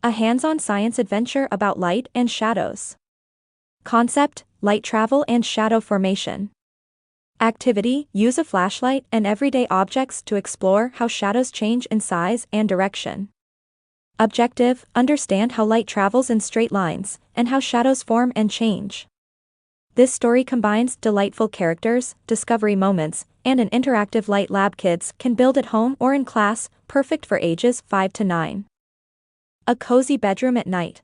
A hands-on science adventure about light and shadows. Concept: light travel and shadow formation. Activity: use a flashlight and everyday objects to explore how shadows change in size and direction. Objective: understand how light travels in straight lines, and how shadows form and change. This story combines delightful characters, discovery moments, and an interactive light lab kids can build at home or in class, perfect for ages 5 to 9. A cozy bedroom at night.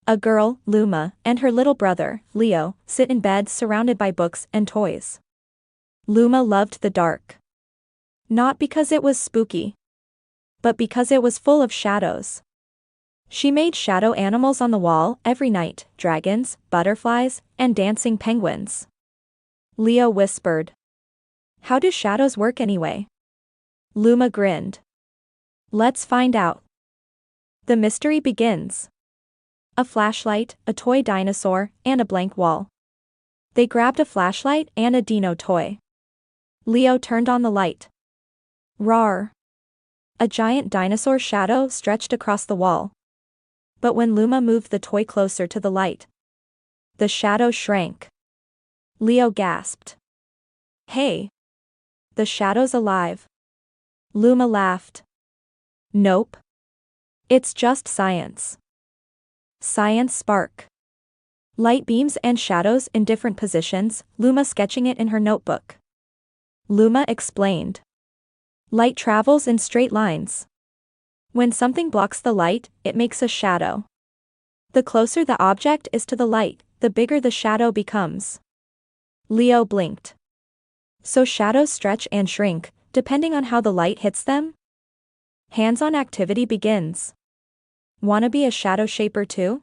A girl, Luma, and her little brother, Leo, sit in bed surrounded by books and toys. Luma loved the dark. Not because it was spooky, but because it was full of shadows. She made shadow animals on the wall every night: dragons, butterflies, and dancing penguins. Leo whispered, "How do shadows work anyway?" Luma grinned. "Let's find out." The mystery begins. A flashlight, a toy dinosaur, and a blank wall. They grabbed a flashlight and a dino toy. Leo turned on the light. Roar! A giant dinosaur shadow stretched across the wall. But when Luma moved the toy closer to the light, the shadow shrank. Leo gasped. "Hey! The shadow's alive." Luma laughed. "Nope. It's just science." Science spark. Light beams and shadows in different positions, Luma sketching it in her notebook. Luma explained. Light travels in straight lines. When something blocks the light, it makes a shadow. The closer the object is to the light, the bigger the shadow becomes. Leo blinked. So shadows stretch and shrink, depending on how the light hits them? Hands-on activity begins. Wanna be a shadow shaper too?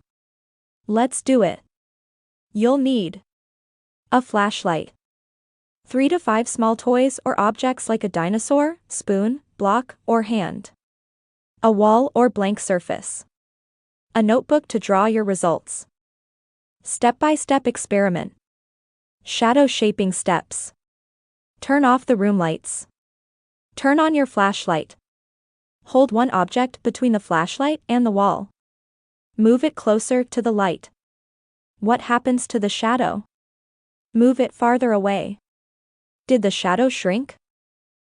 Let's do it. You'll need a flashlight, 3 to 5 small toys or objects like a dinosaur, spoon, block, or hand, a wall or blank surface, a notebook to draw your results. Step-by-step experiment. Shadow shaping steps. Turn off the room lights. Turn on your flashlight. Hold one object between the flashlight and the wall. Move it closer to the light. What happens to the shadow? Move it farther away. Did the shadow shrink?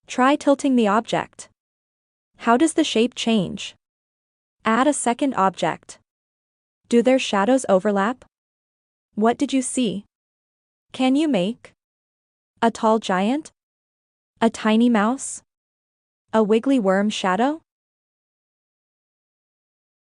Try tilting the object. How does the shape change? Add a second object. Do their shadows overlap? What did you see? Can you make a tall giant? A tiny mouse? A wiggly worm shadow?